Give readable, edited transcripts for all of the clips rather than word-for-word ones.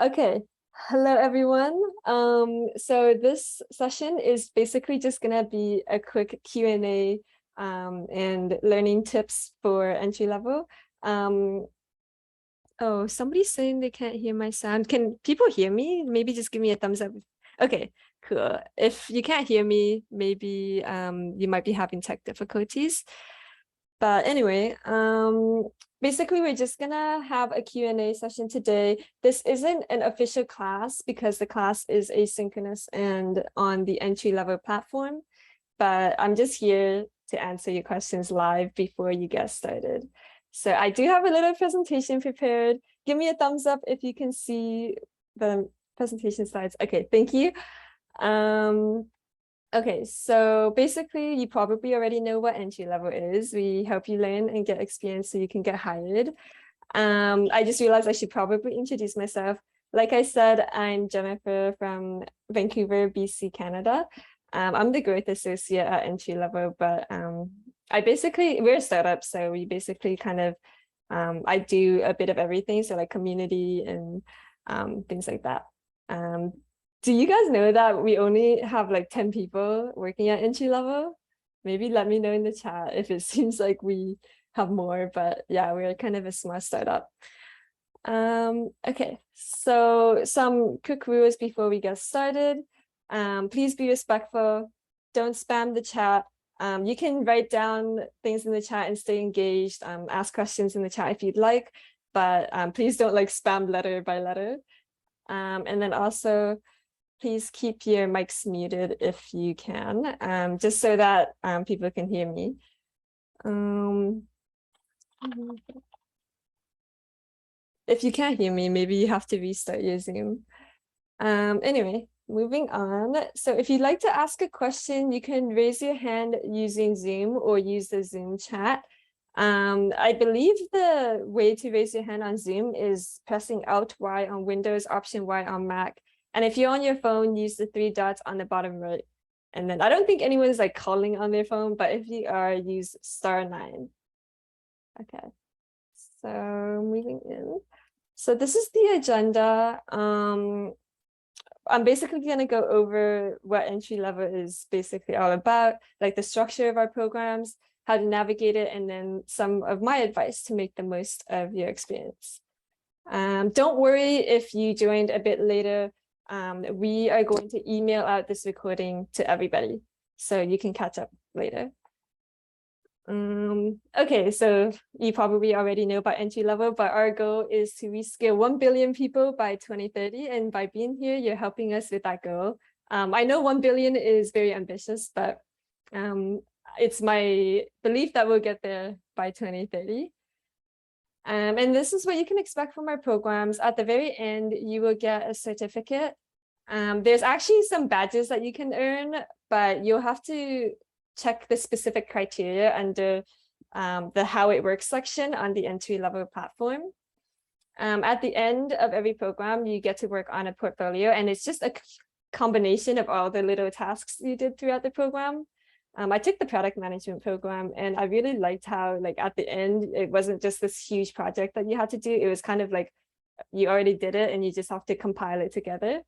Okay, hello everyone. So this session is basically just gonna be a quick Q&A and learning tips for entry level. Oh, somebody's saying they can't hear my sound. Can people hear me? Maybe just give me a thumbs up. Okay, cool. If you can't hear me, maybe you might be having tech difficulties. But anyway, basically we're just gonna have a Q&A session today. This isn't an official class because the class is asynchronous and on the entry-level platform, but I'm just here to answer your questions live before you get started. So I do have a little presentation prepared. Give me a thumbs up if you can see the presentation slides. Okay, thank you. Okay, so basically you probably already know what entry level is. We help you learn and get experience so you can get hired. I just realized I should probably introduce myself. Like I said, I'm Jennifer from Vancouver, BC, Canada. I'm the growth associate at entry level, but we're a startup, so we basically kind of, I do a bit of everything, so like community and things like that. Do you guys know that we only have like 10 people working at entry level? Maybe let me know in the chat if it seems like we have more, but yeah, we're kind of a small startup. Okay, so some quick rules before we get started. Please be respectful. Don't spam the chat. You can write down things in the chat and stay engaged. Ask questions in the chat if you'd like, but please don't like spam letter by letter. And then also, please keep your mics muted if you can, just so that people can hear me. If you can't hear me, maybe you have to restart your Zoom. Anyway, moving on. So if you'd like to ask a question, you can raise your hand using Zoom or use the Zoom chat. I believe the way to raise your hand on Zoom is pressing Alt Y on Windows, Option Y on Mac. And if you're on your phone, use the 3 dots on the bottom right. And then I don't think anyone's like calling on their phone, but if you are, use *9. Okay, so moving in. So this is the agenda. I'm basically going to go over what entry level is basically all about, like the structure of our programs, how to navigate it, and then some of my advice to make the most of your experience. Don't worry if you joined a bit later. We are going to email out this recording to everybody, so you can catch up later. Okay, so you probably already know about entry level, but our goal is to reskill 1 billion people by 2030. And by being here, you're helping us with that goal. I know 1 billion is very ambitious, but it's my belief that we'll get there by 2030. And this is what you can expect from our programs. At the very end, you will get a certificate. There's actually some badges that you can earn, but you'll have to check the specific criteria under the how it works section on the entry level platform. At the end of every program, you get to work on a portfolio, and it's just a combination of all the little tasks you did throughout the program. I took the product management program, and I really liked how, like, at the end, it wasn't just this huge project that you had to do. It was kind of like you already did it and you just have to compile it together.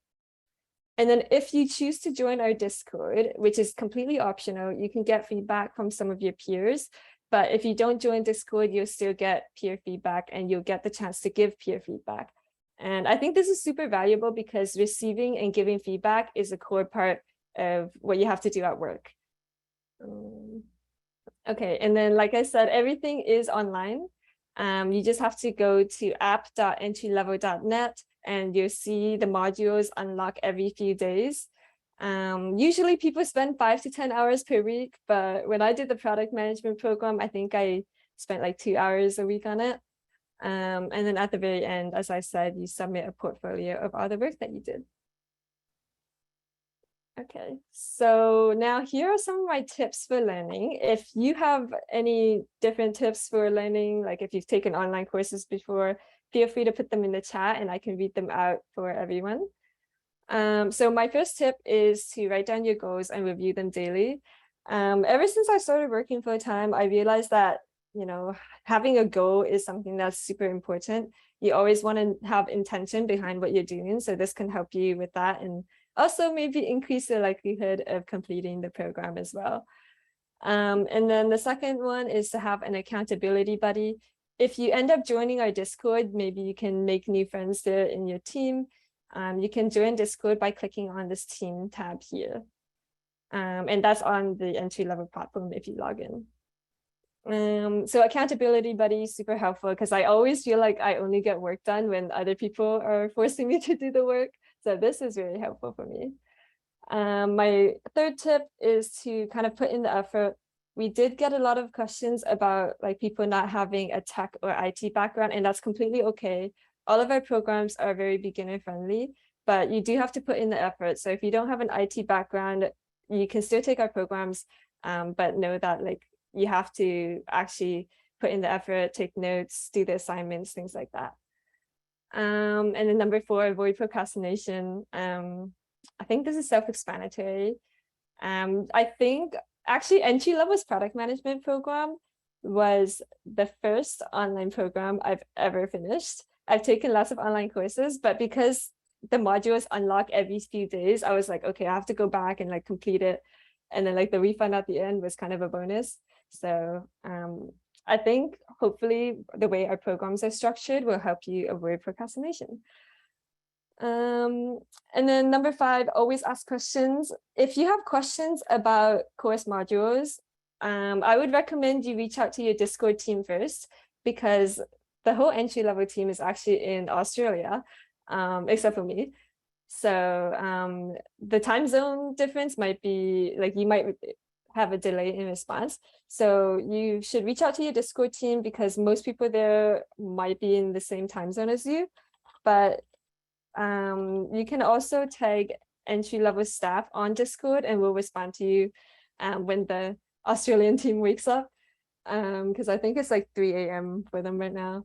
And then if you choose to join our Discord, which is completely optional, you can get feedback from some of your peers. But if you don't join Discord, you'll still get peer feedback and you'll get the chance to give peer feedback. And I think this is super valuable because receiving and giving feedback is a core part of what you have to do at work. Okay, and then like I said, everything is online. You just have to go to app.entrylevel.net and you'll see the modules unlock every few days. Usually people spend 5 to 10 hours per week, but when I did the product management program, I think I spent like 2 hours a week on it. And then at the very end, as I said, you submit a portfolio of all the work that you did. Okay, so now here are some of my tips for learning. If you have any different tips for learning, like if you've taken online courses before, feel free to put them in the chat and I can read them out for everyone. So my first tip is to write down your goals and review them daily. Ever since I started working full time, I realized that you know, having a goal is something that's super important. You always want to have intention behind what you're doing. So this can help you with that, and also maybe increase the likelihood of completing the program as well. And then the second one is to have an accountability buddy. If you end up joining our Discord, maybe you can make new friends there in your team. You can join Discord by clicking on this team tab here. And that's on the entry-level platform if you log in. So accountability buddy is super helpful because I always feel like I only get work done when other people are forcing me to do the work. So this is really helpful for me. My third tip is to kind of put in the effort. We did get a lot of questions about like people not having a tech or IT background, and that's completely okay. All of our programs are very beginner friendly, but you do have to put in the effort. So if you don't have an IT background, you can still take our programs, but know that like you have to actually put in the effort, take notes, do the assignments, things like that. And then number 4, avoid procrastination. I think this is self-explanatory. I think actually EntryLevel's product management program was the first online program I've ever finished. I've taken lots of online courses, but because the modules unlock every few days, I was like, okay, I have to go back and like complete it. And then like the refund at the end was kind of a bonus. So I think hopefully the way our programs are structured will help you avoid procrastination. And then number 5, always ask questions. If you have questions about course modules, I would recommend you reach out to your Discord team first, because the whole entry-level team is actually in Australia, except for me. So the time zone difference might be like, you might have a delay in response. So you should reach out to your Discord team because most people there might be in the same time zone as you. But you can also tag entry-level staff on Discord and we'll respond to you when the Australian team wakes up, because I think it's like 3 a.m. for them right now.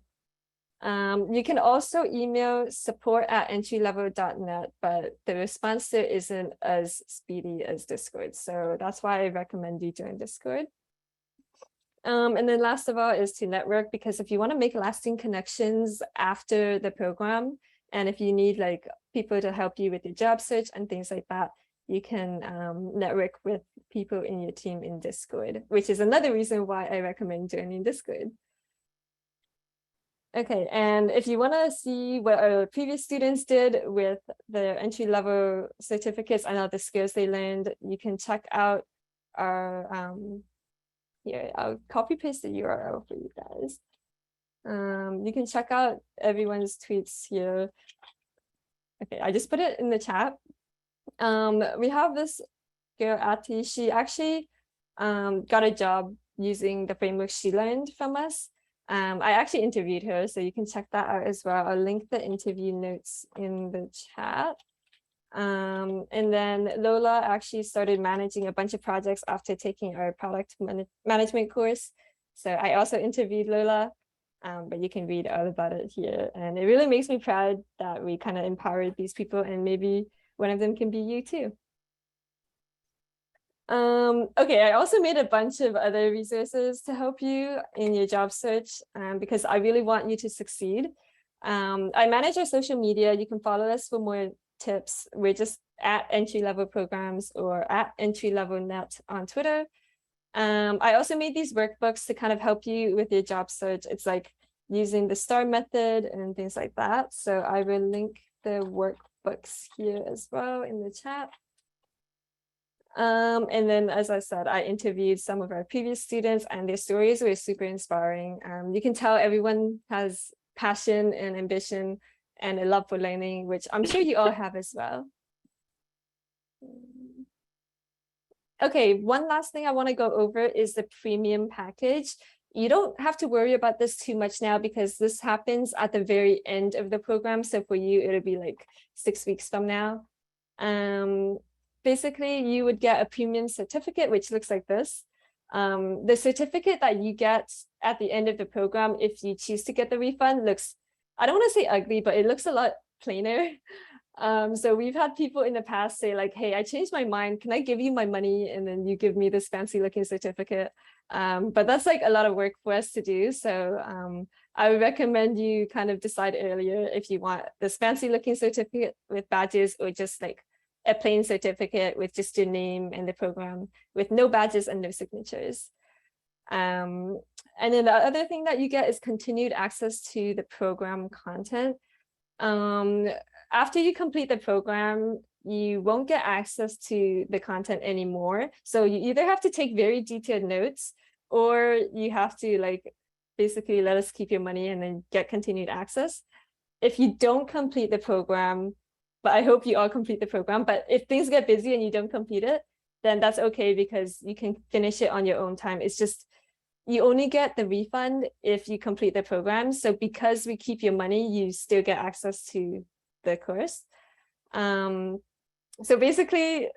You can also email support@entrylevel.net, but the response there isn't as speedy as Discord. So that's why I recommend you join Discord. And then last of all is to network, because if you want to make lasting connections after the program, and if you need like people to help you with your job search and things like that, you can network with people in your team in Discord, which is another reason why I recommend joining Discord. Okay, and if you want to see what our previous students did with their entry-level certificates and all the skills they learned, you can check out our, here, I'll copy paste the URL for you guys. You can check out everyone's tweets here. Okay, I just put it in the chat. We have this girl, Ati. She actually got a job using the framework she learned from us. I actually interviewed her, so you can check that out as well. I'll link the interview notes in the chat. And then Lola actually started managing a bunch of projects after taking our product management course. So I also interviewed Lola, but you can read all about it here. And it really makes me proud that we kind of empowered these people, and maybe one of them can be you too. Okay, I also made a bunch of other resources to help you in your job search, because I really want you to succeed. I manage our social media. You can follow us for more tips. We're just at EntryLevel Programs or at EntryLevelNet on Twitter. I also made these workbooks to kind of help you with your job search. It's like using the STAR method and things like that. So I will link the workbooks here as well in the chat. And then, as I said, I interviewed some of our previous students, and their stories were super inspiring. You can tell everyone has passion and ambition and a love for learning, which I'm sure you all have as well. Okay, one last thing I want to go over is the premium package. You don't have to worry about this too much now because this happens at the very end of the program. So for you, it'll be like 6 weeks from now. Basically, you would get a premium certificate, which looks like this. The certificate that you get at the end of the program, if you choose to get the refund, looks, I don't want to say ugly, but it looks a lot plainer. So we've had people in the past say like, hey, I changed my mind. Can I give you my money? And then you give me this fancy looking certificate. But that's like a lot of work for us to do. So I would recommend you kind of decide earlier if you want this fancy looking certificate with badges or just like a plain certificate with just your name and the program with no badges and no signatures. And then the other thing that you get is continued access to the program content. After you complete the program, you won't get access to the content anymore. So you either have to take very detailed notes or you have to like basically let us keep your money and then get continued access. If you don't complete the program, but I hope you all complete the program, but if things get busy and you don't complete it, then that's okay because you can finish it on your own time. It's just you only get the refund if you complete the program. So because we keep your money, you still get access to the course. So basically,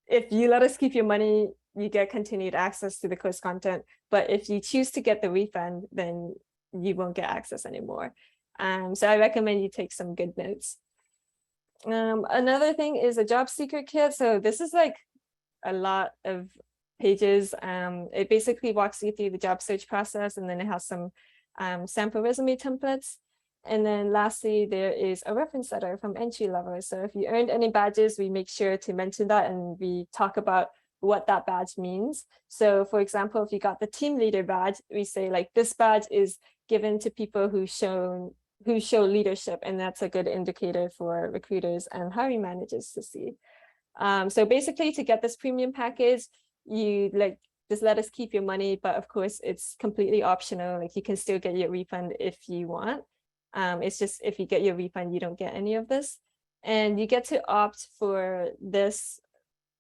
if you let us keep your money, you get continued access to the course content. But if you choose to get the refund, then you won't get access anymore. So I recommend you take some good notes. Another thing is a job seeker kit. So this is like a lot of pages. It basically walks you through the job search process, and then it has some sample resume templates. And then lastly, there is a reference letter from EntryLevel. So if you earned any badges, we make sure to mention that and we talk about what that badge means. So for example, if you got the team leader badge, we say like this badge is given to people who show leadership, and that's a good indicator for recruiters and hiring managers to see. So basically, to get this premium package, you like just let us keep your money, but of course it's completely optional. Like you can still get your refund if you want. It's just if you get your refund, you don't get any of this, and you get to opt for this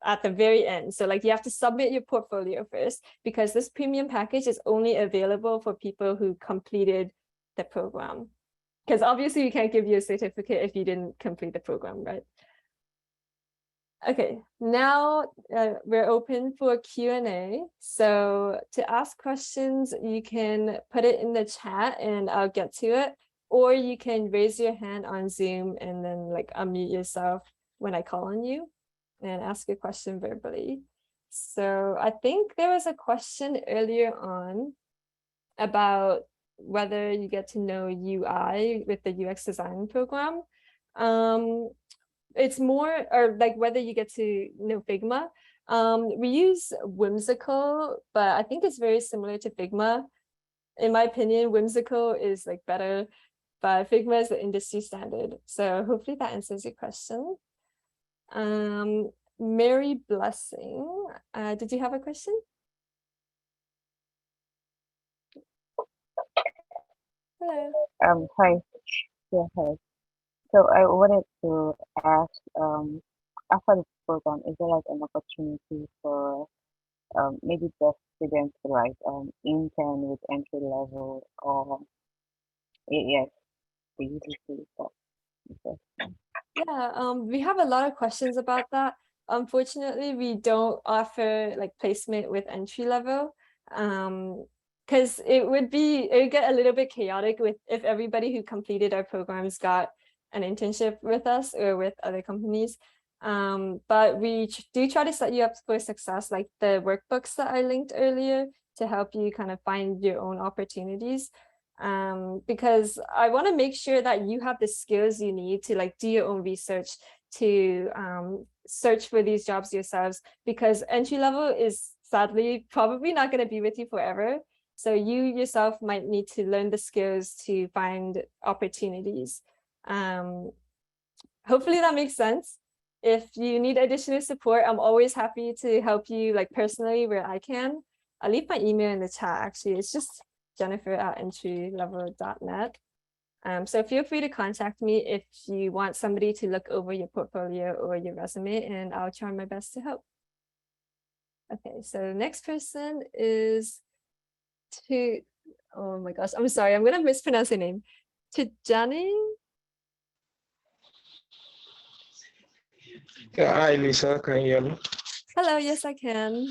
at the very end. So like you have to submit your portfolio first, because this premium package is only available for people who completed the program, because obviously we can't give you a certificate if you didn't complete the program, right? Okay, now we're open for Q&A. So to ask questions, you can put it in the chat and I'll get to it, or you can raise your hand on Zoom and then like unmute yourself when I call on you and ask a question verbally. So I think there was a question earlier on about whether you get to know UI with the UX design program. It's more, or like whether you get to know Figma. We use Whimsical, but I think it's very similar to Figma. In my opinion, Whimsical is like better, but Figma is the industry standard. So hopefully that answers your question. Mary Blessing, did you have a question? Hello. Hi. Yeah, hi. So I wanted to ask, after the program, is there like an opportunity for maybe just students to like intern with EntryLevel, or yes, the UGC stuff? Yeah, we have a lot of questions about that. Unfortunately, we don't offer like placement with EntryLevel, because it would get a little bit chaotic with if everybody who completed our programs got an internship with us or with other companies. But we do try to set you up for success, like the workbooks that I linked earlier, to help you kind of find your own opportunities. Because I want to make sure that you have the skills you need to like do your own research, to search for these jobs yourselves, because EntryLevel is sadly probably not going to be with you forever. So you yourself might need to learn the skills to find opportunities. Hopefully that makes sense. If you need additional support, I'm always happy to help you like personally where I can. I'll leave my email in the chat. Actually, it's just jennifer@entrylevel.net. So feel free to contact me if you want somebody to look over your portfolio or your resume, and I'll try my best to help. Okay, so next person is oh my gosh, I'm sorry, I'm gonna mispronounce your name. Tijani? Yeah, hi Lisa, can you hear me? Hello, yes I can.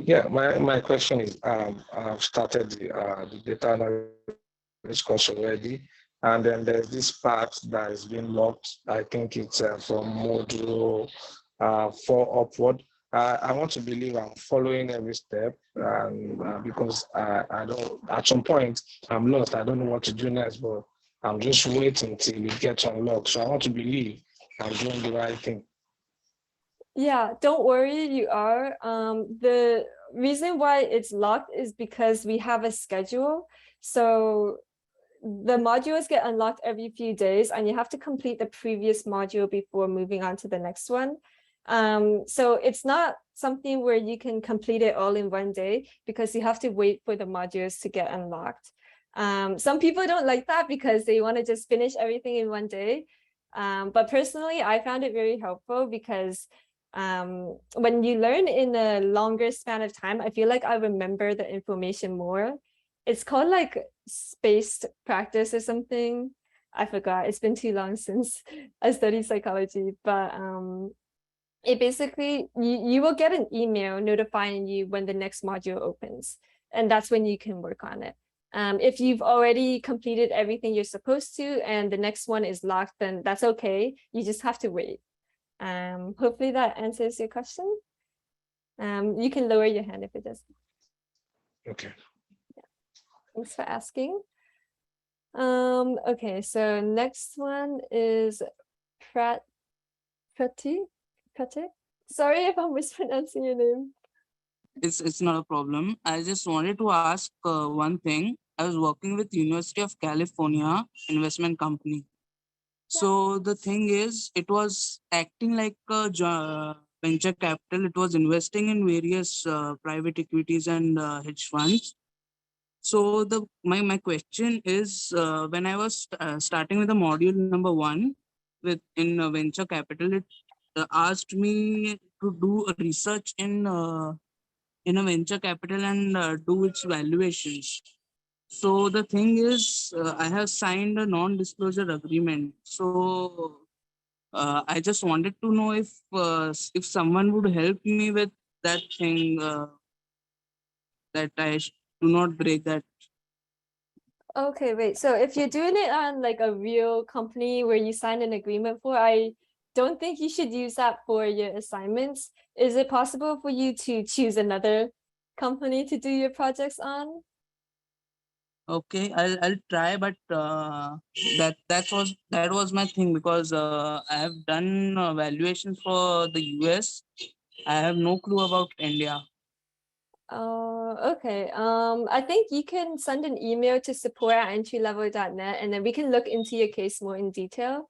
Yeah, my question is, I've started the data analysis course already, And then there's this part that is being locked. I think it's from module 4 upward. I want to believe I'm following every step, because I don't. At some point, I'm lost. I don't know what to do next, but I'm just waiting till it gets unlocked. So I want to believe I'm doing the right thing. Yeah, don't worry, you are. The reason why it's locked is because we have a schedule. So the modules get unlocked every few days, and you have to complete the previous module before moving on to the next one. So it's not something where you can complete it all in one day, because you have to wait for the modules to get unlocked. Some people don't like that because they want to just finish everything in one day. But personally, I found it very helpful because when you learn in a longer span of time, I feel like I remember the information more. It's called like spaced practice or something. I forgot. It's been too long since I studied psychology, but it basically, you will get an email notifying you when the next module opens, and that's when you can work on it. If you've already completed everything you're supposed to and the next one is locked, then that's okay. You just have to wait. Hopefully that answers your question. You can lower your hand if it doesn't. Okay. Thanks for asking. Okay, so next one is Prati. Sorry if I'm mispronouncing your name. It's not a problem. I just wanted to ask one thing. I was working with University of California investment company. So the thing is, it was acting like a venture capital. It was investing in various private equities and hedge funds. So my question is, when I was starting with the module number 1 with in venture capital, it asked me to do a research in a venture capital and do its valuations. So the thing is, I have signed a non-disclosure agreement. So I just wanted to know if someone would help me with that thing, that do not break that. Okay, wait. So if you're doing it on like a real company where you signed an agreement for, I don't think you should use that for your assignments. Is it possible for you to choose another company to do your projects on? Okay, I'll try, but that was my thing, because I have done valuations for the US. I have no clue about India. Okay. I think you can send an email to support@entrylevel.net, and then we can look into your case more in detail.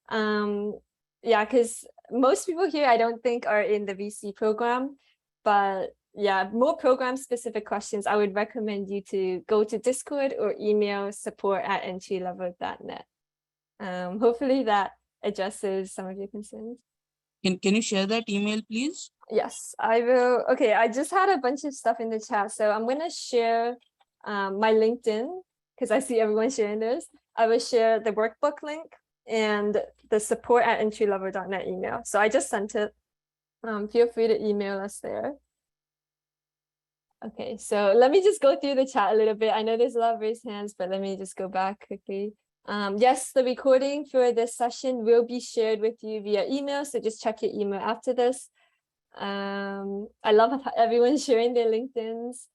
Yeah, because most people here I don't think are in the VC program, but yeah, more program specific questions, I would recommend you to go to Discord or email support@entrylevel.net. Hopefully that addresses some of your concerns. Can you share that email, please? Yes, I will. Okay, I just had a bunch of stuff in the chat, so I'm gonna share my LinkedIn because I see everyone sharing this. I will share the workbook link and the support@entrylevel.net email. So I just sent it. Feel free to email us there. Okay, so let me just go through the chat a little bit. I know there's a lot of raised hands, but let me just go back quickly. Yes, the recording for this session will be shared with you via email, so just check your email after this. I love how everyone's sharing their LinkedIns.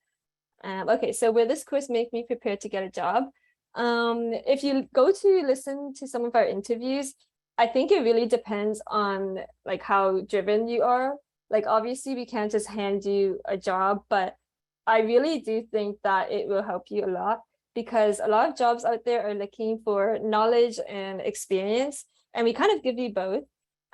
Okay, so will this course make me prepared to get a job? If you go to listen to some of our interviews, I think it really depends on like how driven you are. Like obviously we can't just hand you a job, but I really do think that it will help you a lot, because a lot of jobs out there are looking for knowledge and experience, and we kind of give you both.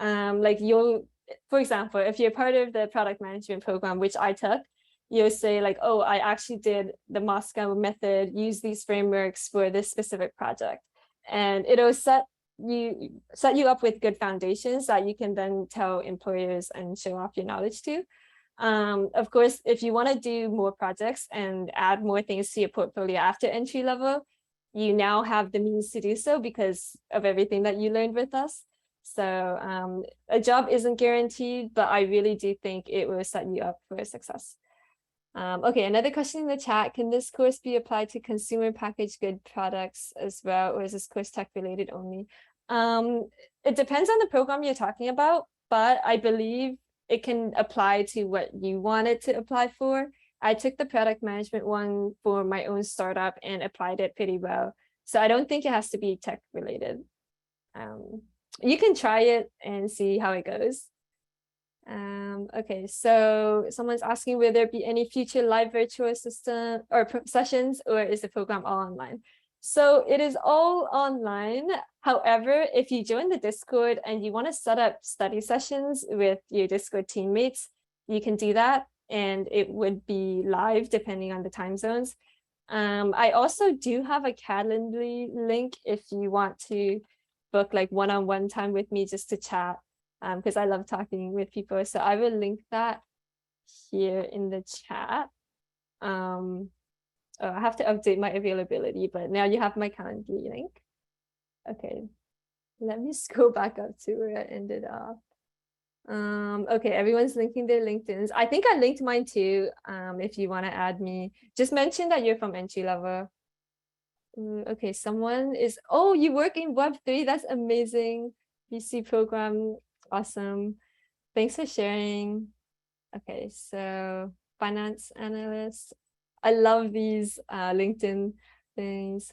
Like you'll, for example, if you're part of the product management program, which I took, you'll say like, oh, I actually did the Moscow method, use these frameworks for this specific project. And it'll set you up with good foundations that you can then tell employers and show off your knowledge to. Of course, if you want to do more projects and add more things to your portfolio after entry level, you now have the means to do so because of everything that you learned with us. So a job isn't guaranteed, but I really do think it will set you up for success. Okay, another question in the chat. Can this course be applied to consumer packaged good products as well, or is this course tech related only? It depends on the program you're talking about, but I believe it can apply to what you want it to apply for. I took the product management one for my own startup and applied it pretty well. So I don't think it has to be tech related. You can try it and see how it goes. Okay, so someone's asking, will there be any future live virtual system or sessions, or is the program all online? So it is all online. However, if you join the Discord and you want to set up study sessions with your Discord teammates, you can do that, and it would be live depending on the time zones. I also do have a Calendly link if you want to book like one-on-one time with me just to chat, because I love talking with people. So I will link that here in the chat. I have to update my availability, but now you have my Calendly link. Okay, let me scroll back up to where I ended up. Okay, everyone's linking their LinkedIns. I think I linked mine too. If you want to add me, just mention that you're from EntryLevel. Okay, someone is, oh, you work in Web3. That's amazing. VC program, awesome. Thanks for sharing. Okay, so finance analyst. I love these LinkedIn things.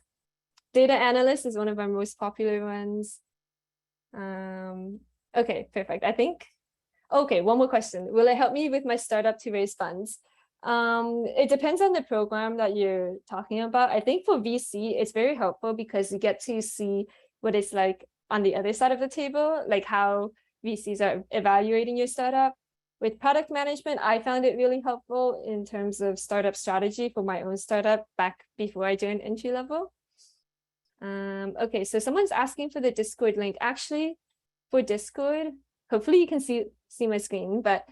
Data analyst is one of our most popular ones. Okay, perfect. I think, okay, one more question. Will it help me with my startup to raise funds? It depends on the program that you're talking about. I think for VC, it's very helpful because you get to see what it's like on the other side of the table, like how VCs are evaluating your startup. With product management, I found it really helpful in terms of startup strategy for my own startup back before I joined EntryLevel. Okay, so someone's asking for the Discord link. Actually, for Discord, hopefully you can see my screen, but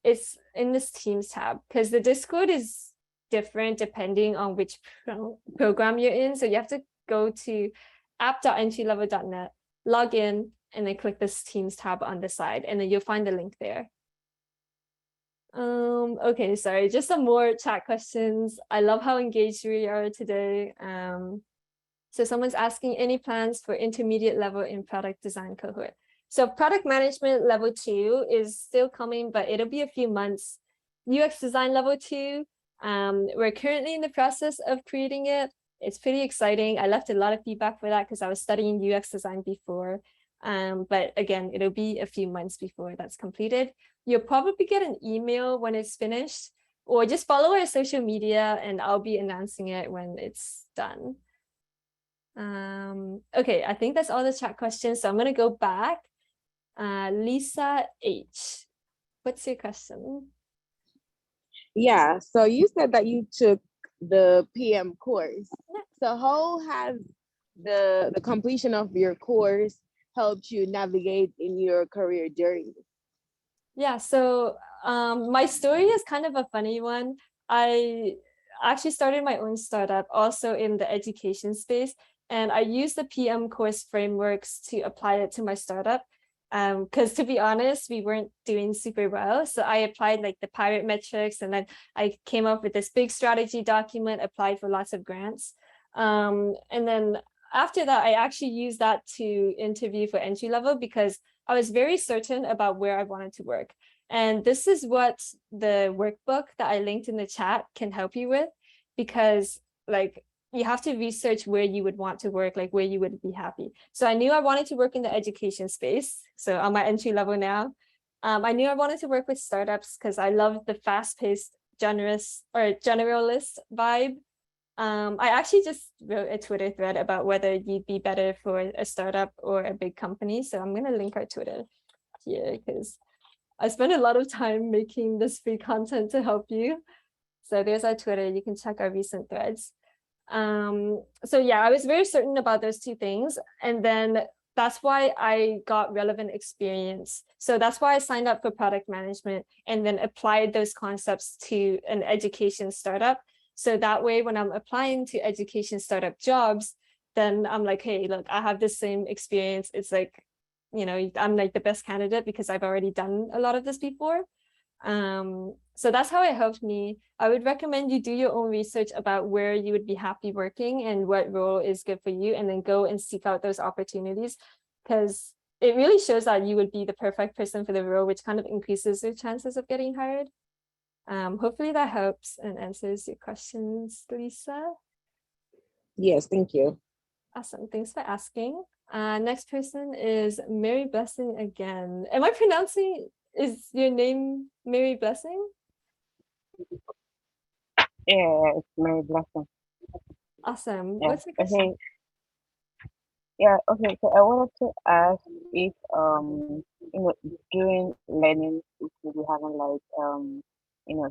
it's in this Teams tab because the Discord is different depending on which program you're in. So you have to go to app.entrylevel.net, log in, and then click this Teams tab on the side, and then you'll find the link there. Okay, sorry, just some more chat questions. I love how engaged we are today. So someone's asking, any plans for intermediate level in product design cohort? So product management level 2 is still coming, but it'll be a few months. UX design level 2, we're currently in the process of creating it. It's pretty exciting. I left a lot of feedback for that because I was studying UX design before. But again, it'll be a few months before that's completed. You'll probably get an email when it's finished, or just follow our social media and I'll be announcing it when it's done. Okay, I think that's all the chat questions. So I'm gonna go back. Lisa H, what's your question? Yeah, so you said that you took the PM course. So how has the completion of your course helped you navigate in your career journey? Yeah, so my story is kind of a funny one. I actually started my own startup also in the education space, and I used the PM course frameworks to apply it to my startup. Because to be honest, we weren't doing super well. So I applied like the pirate metrics, and then I came up with this big strategy document, applied for lots of grants. And then after that, I actually used that to interview for EntryLevel because I was very certain about where I wanted to work. And this is what the workbook that I linked in the chat can help you with, because like you have to research where you would want to work, like where you would be happy. So I knew I wanted to work in the education space. So on my EntryLevel now, I knew I wanted to work with startups because I love the fast-paced, generalist vibe. I actually just wrote a Twitter thread about whether you'd be better for a startup or a big company. So I'm going to link our Twitter here because I spent a lot of time making this free content to help you. So there's our Twitter. You can check our recent threads. So yeah, I was very certain about those two things. And then that's why I got relevant experience. So that's why I signed up for product management and then applied those concepts to an education startup. So that way, when I'm applying to education startup jobs, then I'm like, hey, look, I have the same experience. It's like, you know, I'm like the best candidate because I've already done a lot of this before. So that's how it helped me. I would recommend you do your own research about where you would be happy working and what role is good for you, and then go and seek out those opportunities, because it really shows that you would be the perfect person for the role, which kind of increases your chances of getting hired. Hopefully that helps and answers your questions, Lisa. Yes, thank you. Awesome, thanks for asking. Next person is Mary Blessing again. Am I pronouncing, is your name Mary Blessing? Yeah, it's my blessing. Awesome. Yeah. What's the question? Okay. Yeah. Okay. So I wanted to ask if during learning, if you be having like you know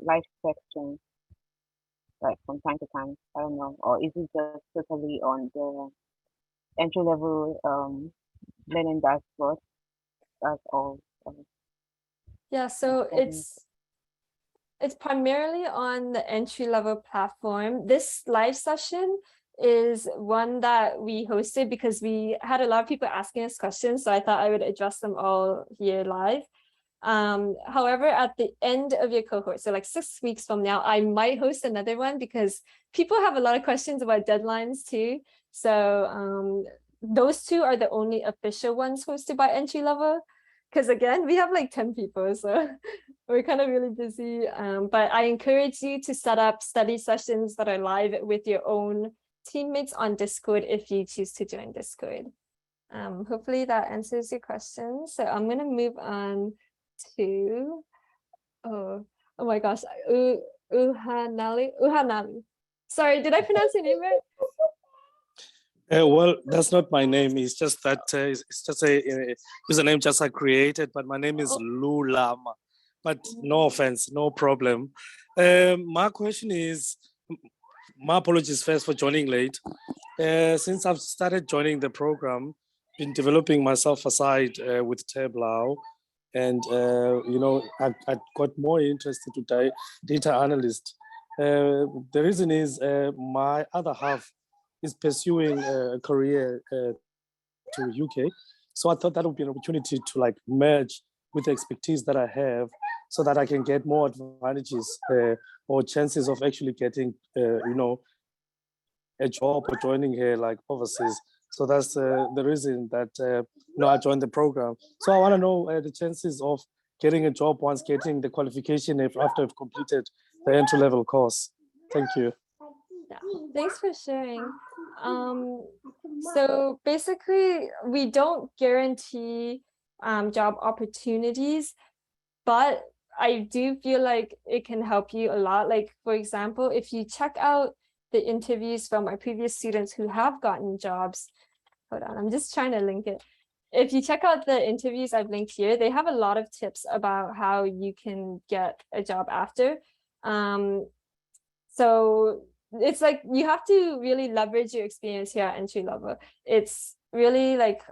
life questions like from time to time. I don't know, or is it just totally on the entry level learning dashboard? That's all. Yeah, so Um, it's primarily on the entry-level platform. This live session is one that we hosted because we had a lot of people asking us questions, so I thought I would address them all here live. However, at the end of your cohort, so like 6 weeks from now, I might host another one because people have a lot of questions about deadlines too. So those two are the only official ones hosted by entry level. Because again, we have like 10 people, so we're kind of really busy. But I encourage you to set up study sessions that are live with your own teammates on Discord if you choose to join Discord. Hopefully that answers your question. So I'm gonna move on to oh my gosh, Uhanali. Sorry, did I pronounce your name right? Well, that's not my name. It's just that it's just a username just I created. But my name is Oh. Lulama. But no offense, no problem. My question is, my apologies first for joining late. Since I've started joining the program, been developing myself aside with Tableau, and I got more interested to data analyst. The reason is my other half is pursuing a career to UK, so I thought that would be an opportunity to like merge with the expertise that I have, so that I can get more advantages or chances of actually getting a job or joining here like overseas. So that's the reason that I joined the program. So I want to know the chances of getting a job once getting the qualification after I've completed the entry level course. Thank you. Yeah, thanks for sharing. So basically, we don't guarantee job opportunities, but I do feel like it can help you a lot. Like, for example, if you check out the interviews from our previous students who have gotten jobs, hold on, I'm just trying to link it. If you check out the interviews I've linked here, they have a lot of tips about how you can get a job after. So it's like you have to really leverage your experience here at entry level. It's really like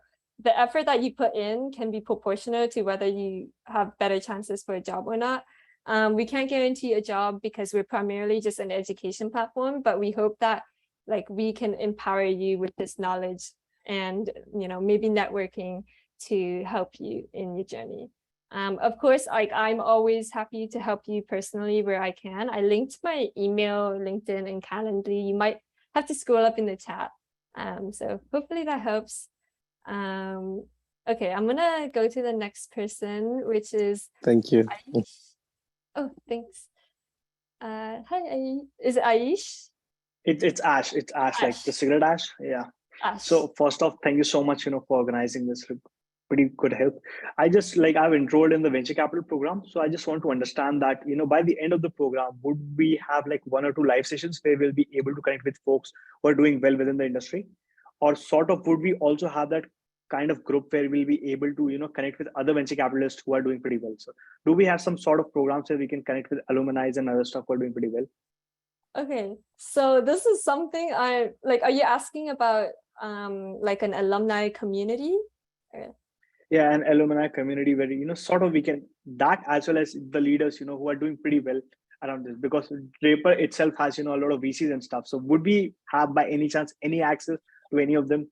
the effort that you put in can be proportional to whether you have better chances for a job or not. We can't guarantee a job because we're primarily just an education platform, but we hope that like we can empower you with this knowledge and maybe networking to help you in your journey. Of course, I'm always happy to help you personally where I can. I linked my email, LinkedIn, and Calendly. You might have to scroll up in the chat. So hopefully that helps. Okay, I'm gonna go to the next person, which is Thank you. Aish. Oh, thanks. Hi, is it Aish? It's Ash. It's Ash, like the Ash. cigarette ash. Yeah. Ash. So first off, thank you so much, for organizing this. Pretty good help. I've enrolled in the venture capital program. So I just want to understand that, by the end of the program, would we have like 1 or 2 live sessions where we'll be able to connect with folks who are doing well within the industry? Or sort of would we also have that kind of group where we'll be able to, connect with other venture capitalists who are doing pretty well? So do we have some sort of programs where we can connect with alumni and other stuff who are doing pretty well? Okay, so this is something I like. Are you asking about like an alumni community? Yeah, an alumni community where sort of we can that, as well as the leaders who are doing pretty well around this, because Draper itself has a lot of VCs and stuff. So would we have by any chance any access to any of them?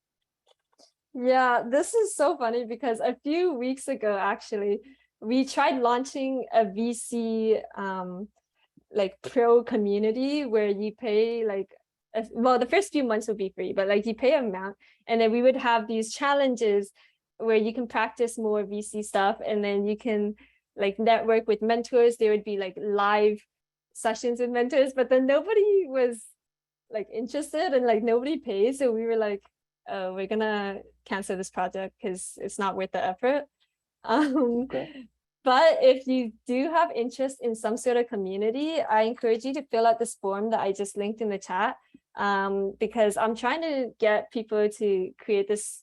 Yeah, this is so funny because a few weeks ago, actually, we tried launching a VC like pro community where you pay like well, the first few months would be free, but like you pay an amount, and then we would have these challenges where you can practice more VC stuff, and then you can like network with mentors. There would be like live sessions with mentors, but then nobody was like interested and like nobody pays. So we were like, oh, we're gonna cancel this project because it's not worth the effort. But if you do have interest in some sort of community, I encourage you to fill out this form that I just linked in the chat, because I'm trying to get people to create this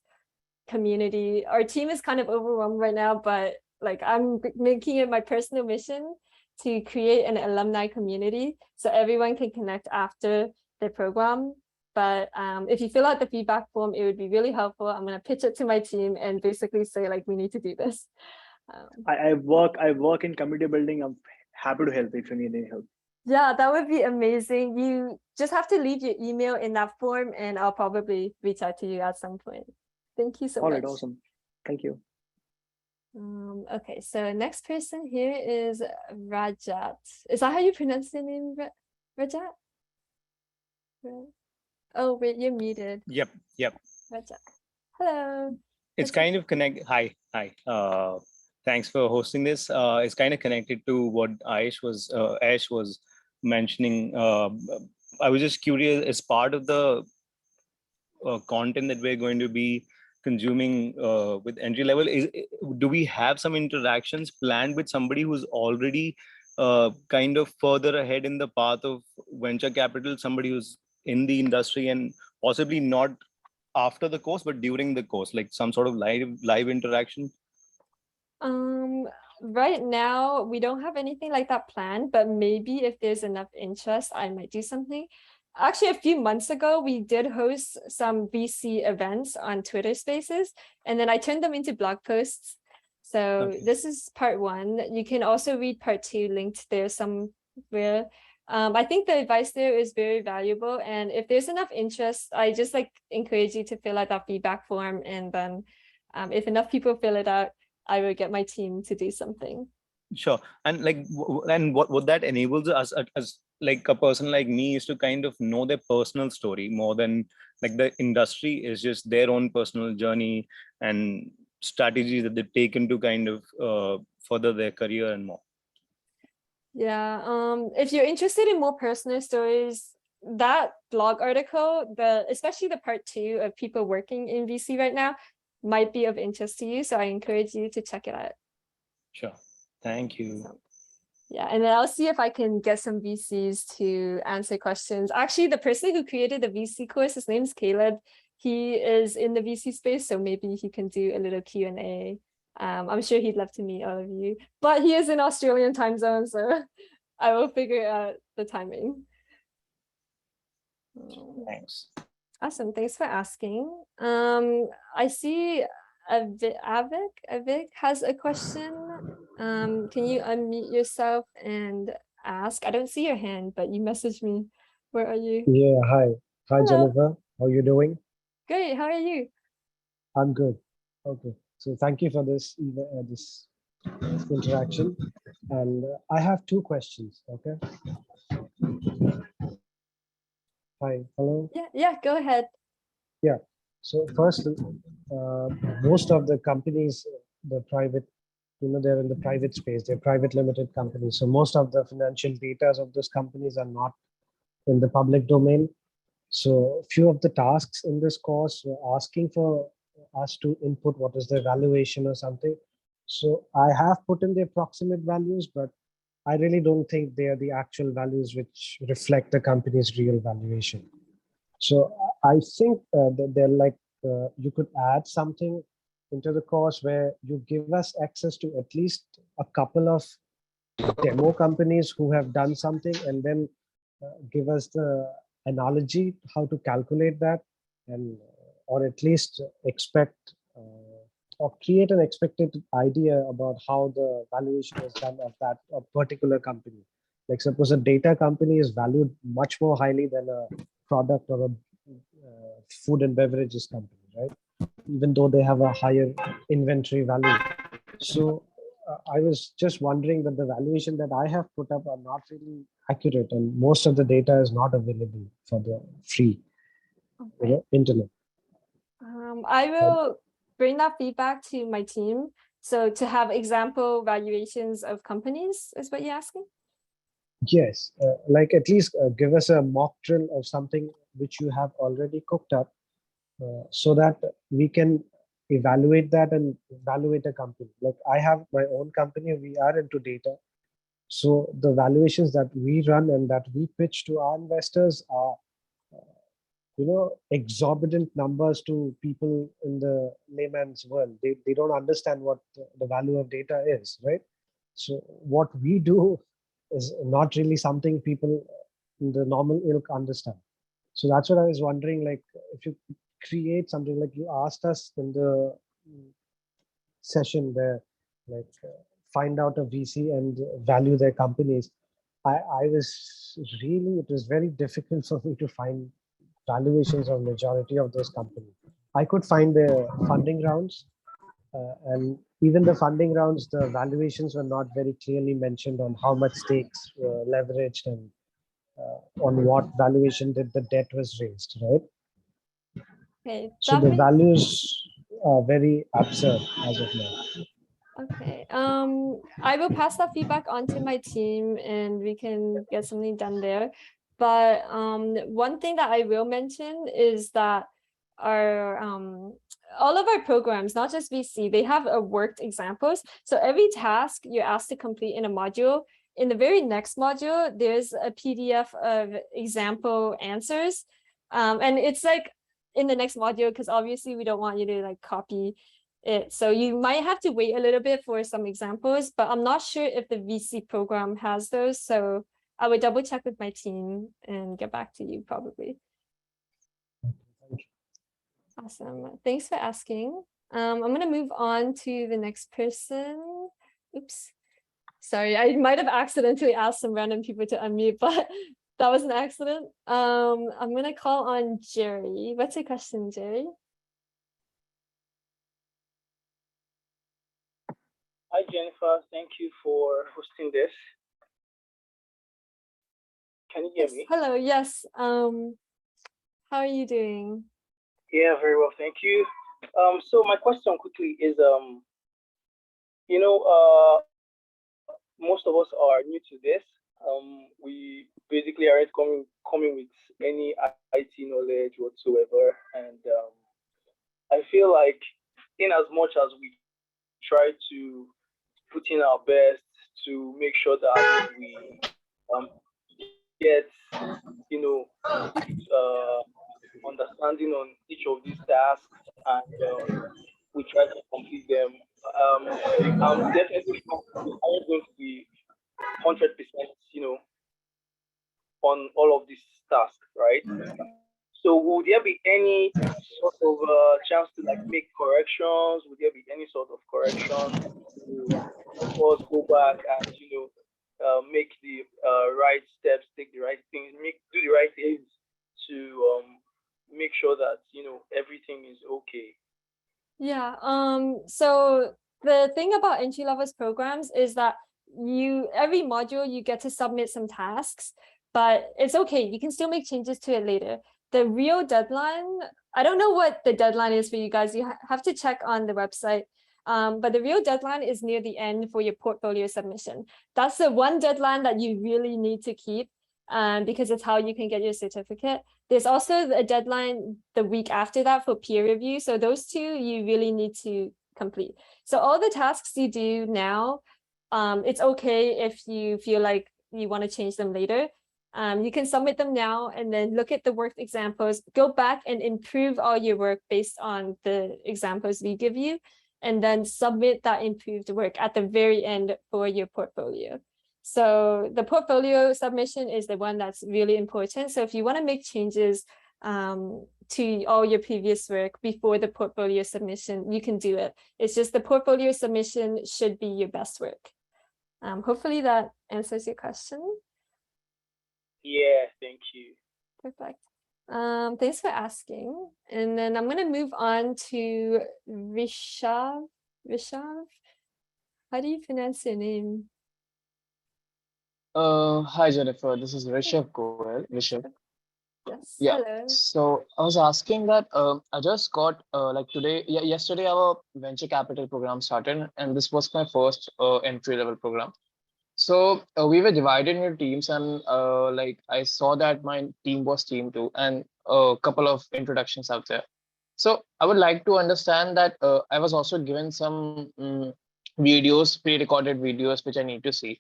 community. Our team is kind of overwhelmed right now, but like I'm making it my personal mission to create an alumni community so everyone can connect after the program. But if you fill out the feedback form, it would be really helpful. I'm going to pitch it to my team and basically say like, we need to do this. I work in community building. I'm happy to help if you need any help. Yeah, that would be amazing. You just have to leave your email in that form and I'll probably reach out to you at some point. Thank you so All much. right, awesome. Thank you. Okay, so next person here is Rajat. Is that how you pronounce the name, Rajat? Oh, wait, you're muted. Yep. Rajat. Hello. It's kind of Hi. Thanks for hosting this. It's kind of connected to what Ash was mentioning. I was just curious, as part of the content that we're going to be consuming with EntryLevel, do we have some interactions planned with somebody who's already kind of further ahead in the path of venture capital, somebody who's in the industry and possibly not after the course, but during the course, like some sort of live interaction? Right now we don't have anything like that planned, but maybe if there's enough interest, I might do something. Actually, a few months ago, we did host some VC events on Twitter Spaces, and then I turned them into blog posts. So This is part one. You can also read part two linked there somewhere. I think the advice there is very valuable, and if there's enough interest, I just like encourage you to fill out that feedback form, and then if enough people fill it out, I will get my team to do something. Sure. And like, and what that enables us as like a person like me is to kind of know their personal story more than like the industry is just their own personal journey and strategies that they've taken to kind of further their career and more. Yeah, if you're interested in more personal stories, that blog article, especially the part two of people working in VC right now, might be of interest to you. So I encourage you to check it out. Sure. Thank you. Yeah, and then I'll see if I can get some VCs to answer questions. Actually, the person who created the VC course, his name's Caleb. He is in the VC space, so maybe he can do a little Q&A. I'm sure he'd love to meet all of you, but he is in Australian time zone, so I will figure out the timing. Thanks. Awesome, thanks for asking. I see Avik has a question. Can you unmute yourself and ask? I don't see your hand, but you messaged me. Where are you? Yeah, hi. Hi, Hello. Jennifer. How are you doing? Great, how are you? I'm good. Okay, so thank you for this interaction. And I have two questions, okay? Hi, hello? Yeah, go ahead. Yeah, so first, most of the companies, the private, they're in the private space, they're private limited companies. So most of the financial data of those companies are not in the public domain. So few of the tasks in this course were asking for us to input what is the valuation or something. So I have put in the approximate values, but I really don't think they are the actual values which reflect the company's real valuation. So I think that they're like, you could add something into the course where you give us access to at least a couple of demo companies who have done something, and then give us the analogy how to calculate that, and or at least expect or create an expected idea about how the valuation is done of that a particular company. Like suppose a data company is valued much more highly than a product or a food and beverages company, right? Even though they have a higher inventory value. So I was just wondering that the valuation that I have put up are not really accurate, and most of the data is not available for the free internet. I will bring that feedback to my team. So to have example valuations of companies is what you're asking? Yes, like at least give us a mock drill of something which you have already cooked up, so that we can evaluate that and evaluate a company. Like I have my own company, we are into data. So the valuations that we run and that we pitch to our investors are, exorbitant numbers to people in the layman's world. They don't understand what the value of data is, right? So what we do is not really something people in the normal ilk understand. So that's what I was wondering, like if you create something like you asked us in the session there, like find out a VC and value their companies. I was really, it was very difficult for me to find valuations of majority of those companies. I could find the funding rounds, and even the funding rounds, the valuations were not very clearly mentioned on how much stakes were leveraged and on what valuation did the debt was raised, right? Okay, So the values are very absurd as of now. okay. I will pass that feedback on to my team and we can get something done there. But one thing that I will mention is that our all of our programs, not just VC, they have a worked examples. So every task you're asked to complete in a module, in the very next module, there's a PDF of example answers. And it's like in the next module, because obviously we don't want you to like copy it. So you might have to wait a little bit for some examples, but I'm not sure if the VC program has those. So I would double check with my team and get back to you probably. Awesome. Thanks for asking. I'm going to move on to the next person. Oops. Sorry, I might have accidentally asked some random people to unmute, but that was an accident. I'm going to call on Jerry. What's your question, Jerry? Hi, Jennifer. Thank you for hosting this. Can you hear me? Hello. Yes. How are you doing? Yeah, very well. Thank you. So my question quickly is, most of us are new to this. We basically aren't coming with any IT knowledge whatsoever, and I feel like in as much as we try to put in our best to make sure that we get understanding on each of these tasks, and we try to complete them. I'm definitely going to be 100%, on all of these tasks, right? So, would there be any sort of chance to like make corrections? Would there be any sort of corrections to help us go back and make the right steps, take the right things, do the right things to make sure that everything is okay? Yeah. So the thing about entry levels programs is that every module you get to submit some tasks, but it's okay. You can still make changes to it later. The real deadline, I don't know what the deadline is for you guys. You have to check on the website. But the real deadline is near the end for your portfolio submission. That's the one deadline that you really need to keep, because it's how you can get your certificate. There's also a deadline the week after that for peer review. So those two you really need to complete. So all the tasks you do now, it's okay if you feel like you want to change them later. You can submit them now and then look at the worked examples, go back and improve all your work based on the examples we give you, and then submit that improved work at the very end for your portfolio. So the portfolio submission is the one that's really important. So if you want to make changes to all your previous work before the portfolio submission, you can do it. It's just the portfolio submission should be your best work. Hopefully that answers your question. Yeah, thank you. Perfect. Thanks for asking. And then I'm going to move on to Rishav. How do you pronounce your name? Hi Jennifer, this is Rishabh Goel. Rishabh. Yes, Yeah. hello. So I was asking that I just got like today, yesterday our venture capital program started, and this was my first entry level program. So we were divided into teams, and like I saw that my team was team two, and a couple of introductions out there. So I would like to understand that I was also given some videos, pre-recorded videos, which I need to see.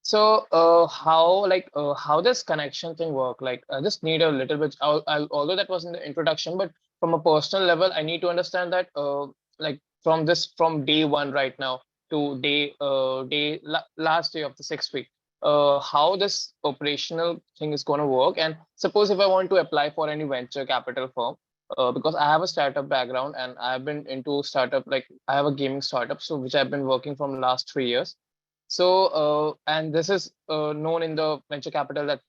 So how does connection thing work? Like I just need a little bit. Although that was in the introduction, but from a personal level, I need to understand that like from day one right now to last day of the 6th week, how this operational thing is going to work. And suppose if I want to apply for any venture capital firm, because I have a startup background and I've been into startup, like I have a gaming startup, so which I've been working from last 3 years. So, and this is known in the venture capital that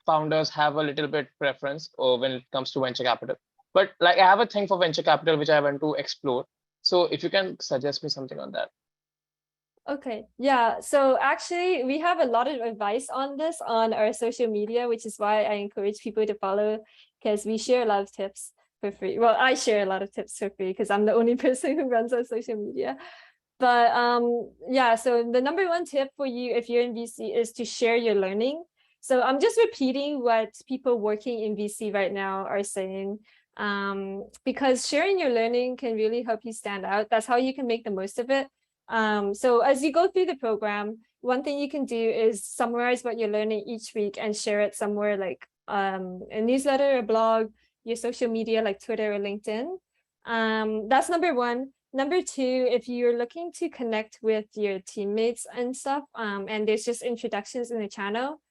founders have a little bit preference when it comes to venture capital. But like I have a thing for venture capital which I want to explore. So if you can suggest me something on that. Okay, yeah. So actually, we have a lot of advice on this on our social media, which is why I encourage people to follow, because we share a lot of tips for free. Well, I share a lot of tips for free because I'm the only person who runs our social media. But yeah, so the number one tip for you if you're in VC is to share your learning. So I'm just repeating what people working in VC right now are saying, because sharing your learning can really help you stand out. That's how you can make the most of it. So as you go through the program, one thing you can do is summarize what you're learning each week and share it somewhere like a newsletter, a blog, your social media like Twitter or LinkedIn. That's number one. Number two, if you're looking to connect with your teammates and stuff, and there's just introductions in the channel,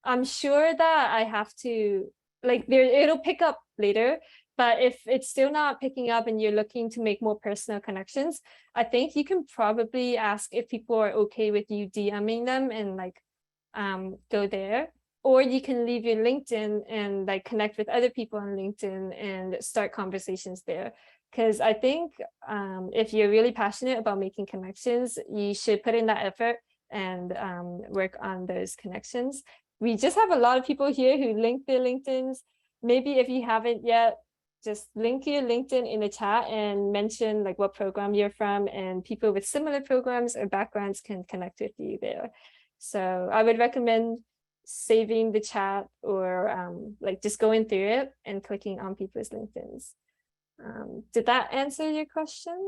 I'm sure that I have to like it'll pick up later. But if it's still not picking up and you're looking to make more personal connections, I think you can probably ask if people are okay with you DMing them and like go there. Or you can leave your LinkedIn and like connect with other people on LinkedIn and start conversations there. Because I think if you're really passionate about making connections, you should put in that effort and work on those connections. We just have a lot of people here who link their LinkedIns. Maybe if you haven't yet, just link your LinkedIn in the chat and mention like what program you're from, and people with similar programs or backgrounds can connect with you there. So I would recommend saving the chat or like just going through it and clicking on people's LinkedIns. Did that answer your question?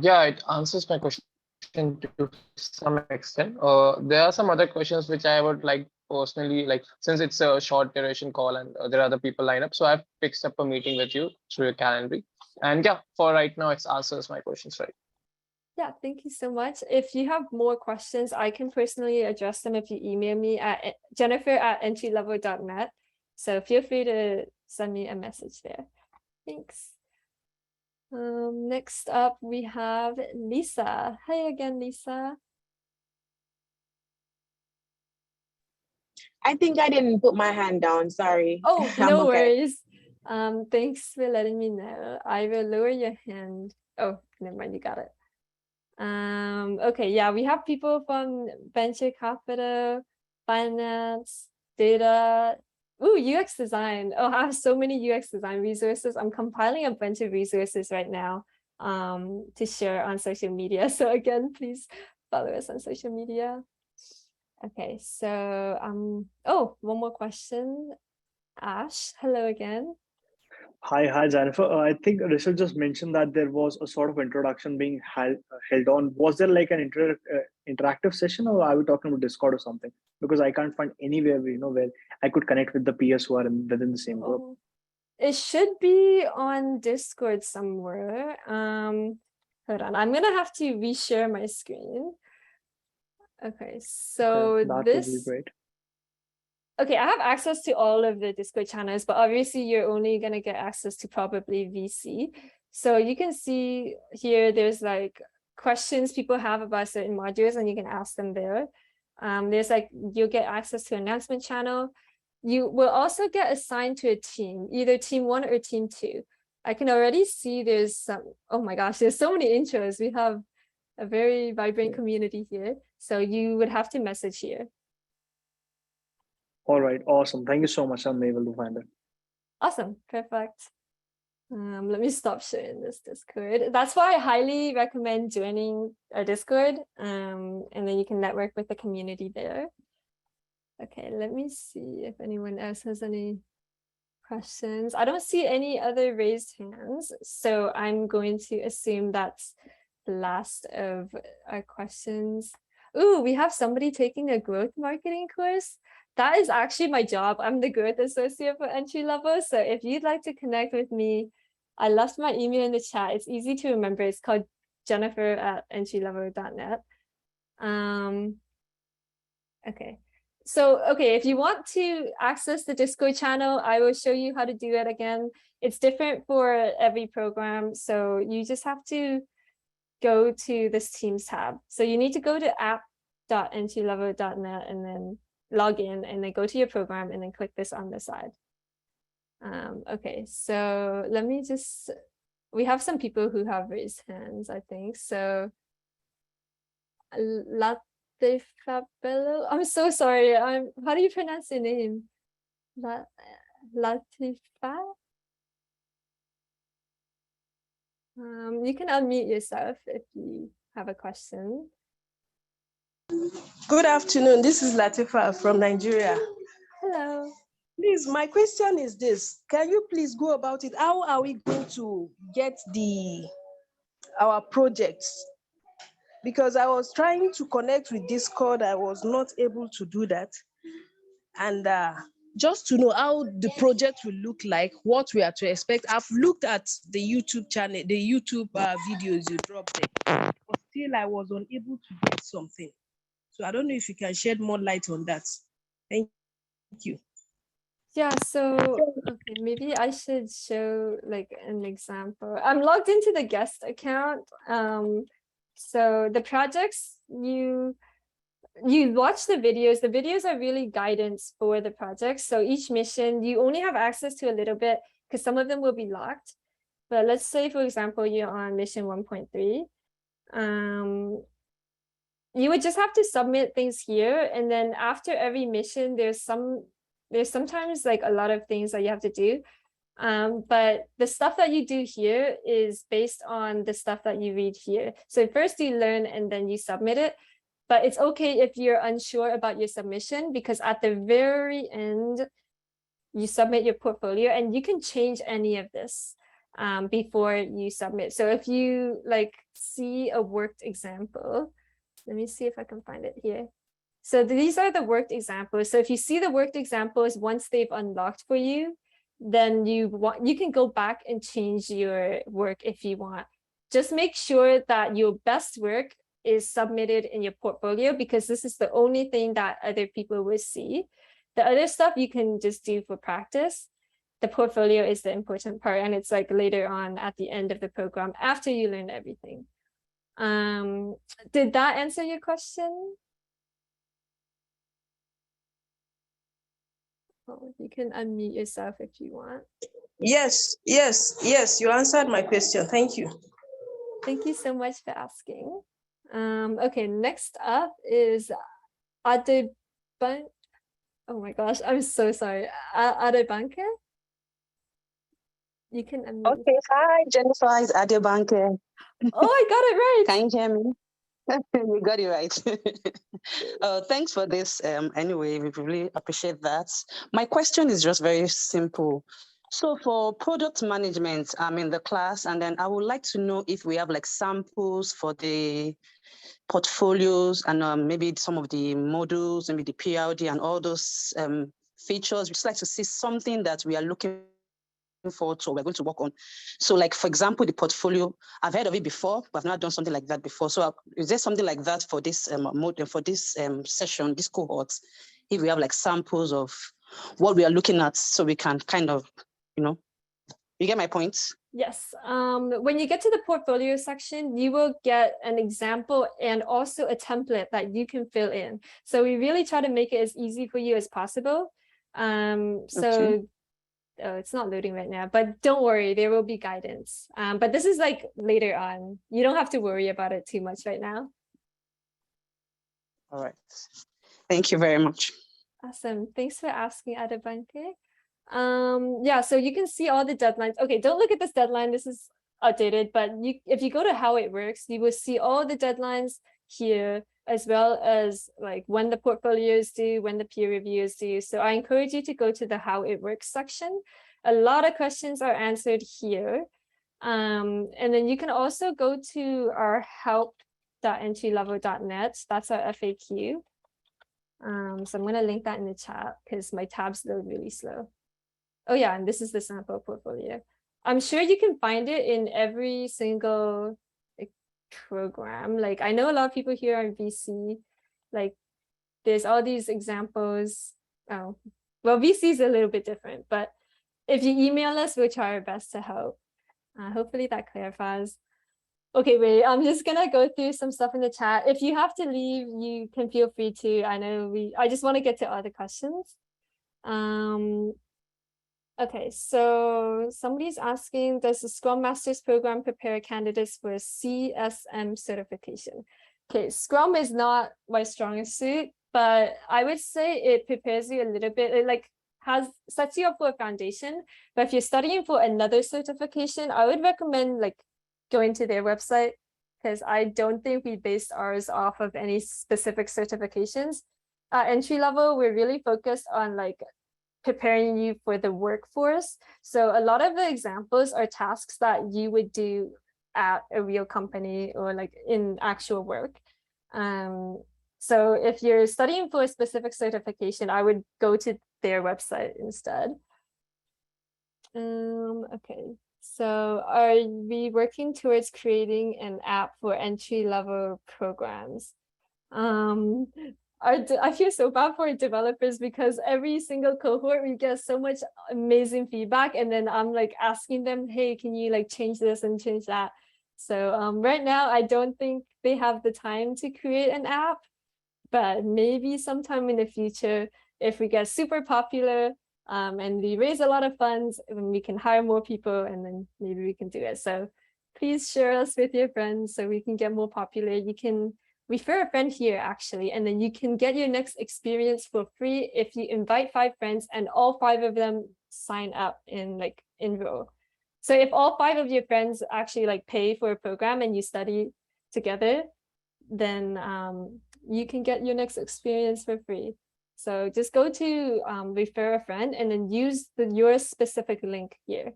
Yeah, it answers my question to some extent. There are some other questions which I would like personally, like since it's a short duration call and there are other people lined up, so I've fixed up a meeting with you through your calendar. And yeah, for right now, it answers my questions, right? Yeah, thank you so much. If you have more questions, I can personally address them if you email me at jennifer@entrylevel.net. So feel free to send me a message there. Thanks. Next up, we have Lisa. Hi again, Lisa. I think I didn't put my hand down. Sorry. Oh, I'm no okay. worries. Thanks for letting me know. I will lower your hand. Oh, never mind, you got it. Okay, yeah, we have people from venture capital, finance, data, UX design. Oh, I have so many UX design resources. I'm compiling a bunch of resources right now to share on social media. So again, please follow us on social media. Okay, so oh, one more question. Ash, hello again. Hi, Jennifer. I think Rishal just mentioned that there was a sort of introduction being held on. Was there like an interactive session, or are we talking about Discord or something? Because I can't find anywhere where I could connect with the peers who are within the same group. Oh, it should be on Discord somewhere. Hold on, I'm gonna have to reshare my screen. Okay, so Okay, that would be great. Okay, I have access to all of the Discord channels, but obviously you're only gonna get access to probably VC. So you can see here, there's like questions people have about certain modules and you can ask them there. There's like, you'll get access to announcement channel. You will also get assigned to a team, either team 1 or team 2. I can already see there's some, oh my gosh, there's so many intros. We have a very vibrant community here. So you would have to message here. All right, awesome. Thank you so much. I'm able to find it. Awesome, perfect. Let me stop sharing this Discord. That's why I highly recommend joining our Discord. And then you can network with the community there. Okay, let me see if anyone else has any questions. I don't see any other raised hands, so I'm going to assume that's the last of our questions. Ooh, we have somebody taking a growth marketing course. That is actually my job. I'm the growth associate for EntryLevel. So if you'd like to connect with me, I left my email in the chat. It's easy to remember. It's called jennifer@entrylevel.net. Okay. So, okay, if you want to access the Discord channel, I will show you how to do it again. It's different for every program. So you just have to go to this Teams tab. So you need to go to app.entrylevel.net and then log in and then go to your program and then click this on the side. Okay, so let me just, we have some people who have raised hands, I think. So Latifabello, I'm so sorry. How do you pronounce your name? Latifa? You can unmute yourself if you have a question. Good afternoon. This is Latifa from Nigeria. Hello. Please, my question is this. Can you please go about it? How are we going to get our projects? Because I was trying to connect with Discord, I was not able to do that. And just to know how the project will look like, what we are to expect. I've looked at the YouTube channel, the YouTube videos you dropped there, but still I was unable to get something. So I don't know if you can shed more light on that. Thank you. Yeah, so okay, maybe I should show like an example. I'm logged into the guest account. So the projects you watch the videos are really guidance for the projects. So each mission, you only have access to a little bit because some of them will be locked. But let's say, for example, you're on mission 1.3. You would just have to submit things here. And then after every mission, there's sometimes like a lot of things that you have to do. But the stuff that you do here is based on the stuff that you read here. So first you learn and then you submit it. But it's okay if you're unsure about your submission, because at the very end, you submit your portfolio and you can change any of this before you submit. So if you like see a worked example, let me see if I can find it here. So these are the worked examples. So if you see the worked examples, once they've unlocked for you, then you can go back and change your work if you want. Just make sure that your best work is submitted in your portfolio, because this is the only thing that other people will see. The other stuff you can just do for practice. The portfolio is the important part, and it's like later on at the end of the program after you learn everything. Did that answer your question? Oh, you can unmute yourself if you want. Yes, you answered my question. Thank you. Thank you so much for asking. Okay, next up is Adebanke. Oh my gosh, I'm so sorry. Adebanke? You can unmute. Okay, hi, Jennifer, it's Adebanke. Oh, I got it right. Can you hear me? You got it right. Thanks for this. Anyway, we really appreciate that. My question is just very simple. So for product management, I'm in the class, and then I would like to know if we have like samples for the portfolios and maybe some of the modules, maybe the PRD and all those features. We'd just like to see something that we are looking forward to, we're going to work on. So like, for example, the portfolio, I've heard of it before, but I've not done something like that before. So is there something like that for this for this session, this cohort, if we have like samples of what we are looking at, so we can kind of, you get my point? Yes. When you get to the portfolio section, you will get an example and also a template that you can fill in. So we really try to make it as easy for you as possible. So Oh, it's not loading right now, but don't worry, there will be guidance. But this is like later on. You don't have to worry about it too much right now. All right. Thank you very much. Awesome. Thanks for asking, Adebanke. Yeah, so you can see all the deadlines. Okay, don't look at this deadline. This is outdated, but if you go to how it works, you will see all the deadlines here, as well as like when the portfolios due, when the peer review is due. So I encourage you to go to the how it works section. A lot of questions are answered here. And then you can also go to our help.entrylevel.net. That's our FAQ. So I'm going to link that in the chat because my tabs load really slow. Oh yeah, and this is the sample portfolio. I'm sure you can find it in every single program. Like I know a lot of people here are VC. Like there's all these examples. Oh, well, VC is a little bit different, but if you email us, we'll try our best to help. Hopefully that clarifies. Okay, wait, I'm just gonna go through some stuff in the chat. If you have to leave, you can feel free to. I just want to get to other questions. Okay, so somebody's asking, does the Scrum Masters program prepare candidates for CSM certification? Okay, Scrum is not my strongest suit, but I would say it prepares you a little bit. It like sets you up for a foundation. But if you're studying for another certification, I would recommend like going to their website, because I don't think we based ours off of any specific certifications. Entry level, we're really focused on like preparing you for the workforce. So a lot of the examples are tasks that you would do at a real company or like in actual work. So if you're studying for a specific certification, I would go to their website instead. Okay, so are we working towards creating an app for entry-level programs? I feel so bad for developers because every single cohort we get so much amazing feedback, and then I'm like asking them, hey, can you like change this and change that? So right now I don't think they have the time to create an app, but maybe sometime in the future, if we get super popular and we raise a lot of funds, we can hire more people, and then maybe we can do it. So please share us with your friends so we can get more popular. You can refer a friend here actually, and then you can get your next experience for free if you invite 5 friends and all 5 of them sign up in like enroll. So if all 5 of your friends actually like pay for a program and you study together, then you can get your next experience for free. So just go to refer a friend and then use your specific link here.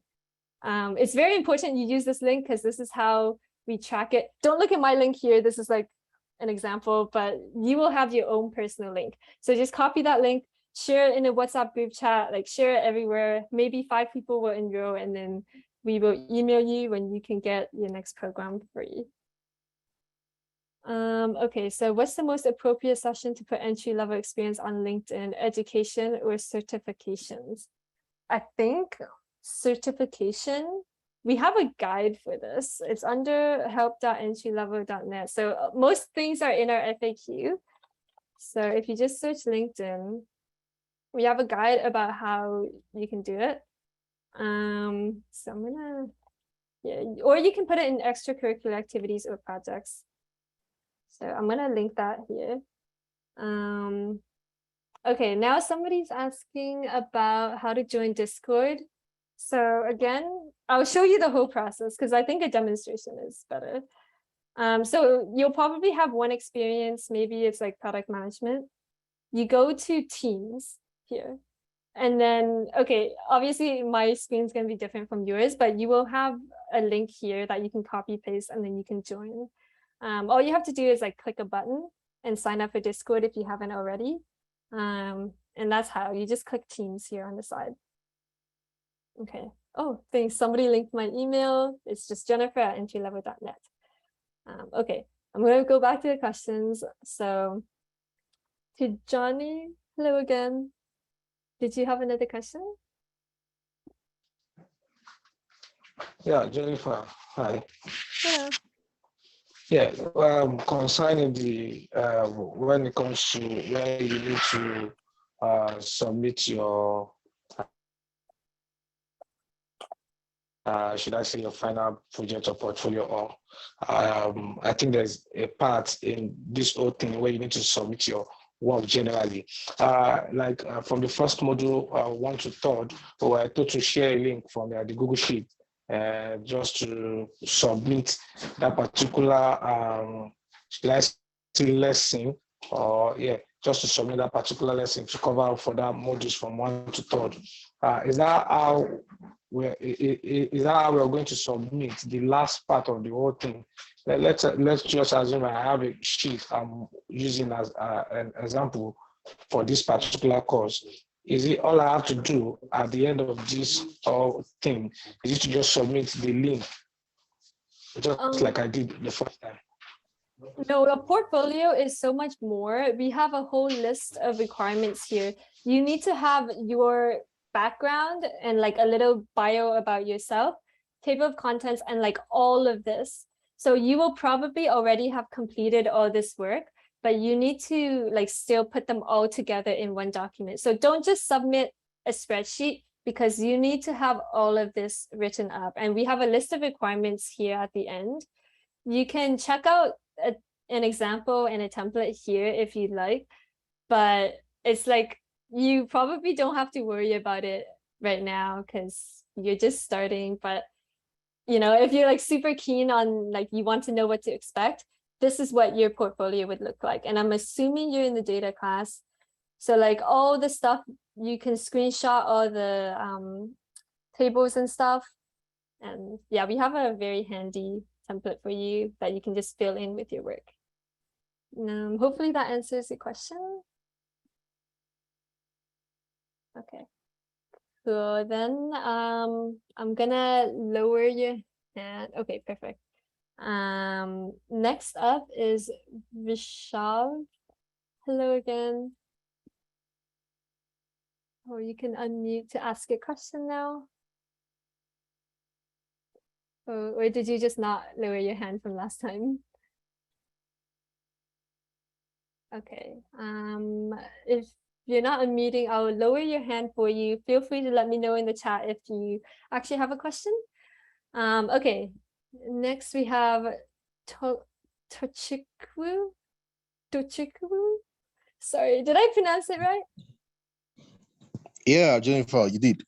It's very important you use this link because this is how we track it. Don't look at my link here. This is like an example, but you will have your own personal link. So just copy that link, share it in a WhatsApp group chat, like share it everywhere. Maybe 5 people will enroll, and then we will email you when you can get your next program free. Okay, so what's the most appropriate session to put entry-level experience on LinkedIn, education or certifications? I think certification, we have a guide for this. It's under help.entrylevel.net. So most things are in our FAQ. So if you just search LinkedIn, we have a guide about how you can do it. So I'm gonna, yeah, or you can put it in extracurricular activities or projects. So I'm gonna link that here. Okay, now somebody's asking about how to join Discord. So again, I'll show you the whole process because I think a demonstration is better. So you'll probably have one experience, maybe it's like product management. You go to Teams here. And then, okay, obviously my screen's gonna be different from yours, but you will have a link here that you can copy paste and then you can join. All you have to do is like click a button and sign up for Discord if you haven't already. And that's how you just click Teams here on the side. Okay. Oh, thanks. Somebody linked my email. It's just jennifer@entrylevel.net. Okay, I'm going to go back to the questions. So to Johnny, hello again. Did you have another question? Yeah, Jennifer, hi. Yeah. Yeah, concerning the when it comes to where you need to submit your should I say, your final project or portfolio, or I think there's a part in this whole thing where you need to submit your work generally. From the first module 1 to 3rd, or I told to share a link from the Google Sheet just to submit that particular should I say lesson, or just to submit that particular lesson to cover for that modules from 1 to 3rd. Is that how we're going to submit the last part of the whole thing? Let's just assume I have a sheet I'm using as an example for this particular course. Is it all I have to do at the end of this whole thing? Is it to just submit the link, just like I did the first time? No, a portfolio is so much more. We have a whole list of requirements here. You need to have your background and like a little bio about yourself, table of contents, and like all of this. So you will probably already have completed all this work, but you need to like still put them all together in one document. So don't just submit a spreadsheet, because you need to have all of this written up. And we have a list of requirements here at the end. You can check out an example and a template here if you'd like, but it's like you probably don't have to worry about it right now because you're just starting. But if you're like super keen on, like, you want to know what to expect, this is what your portfolio would look like. And I'm assuming you're in the data class, so like all the stuff you can screenshot all the tables and stuff. And yeah, we have a very handy template for you that you can just fill in with your work. Hopefully that answers the question. Okay, so then I'm gonna lower your hand. Okay, perfect. Next up is Rishav. Hello again. Oh, you can unmute to ask a question now. Or did you just not lower your hand from last time? Okay, if you're not unmuting, I'll lower your hand for you. Feel free to let me know in the chat if you actually have a question. Okay, next we have Tochikwu. Sorry, did I pronounce it right? Yeah, Jennifer, you did.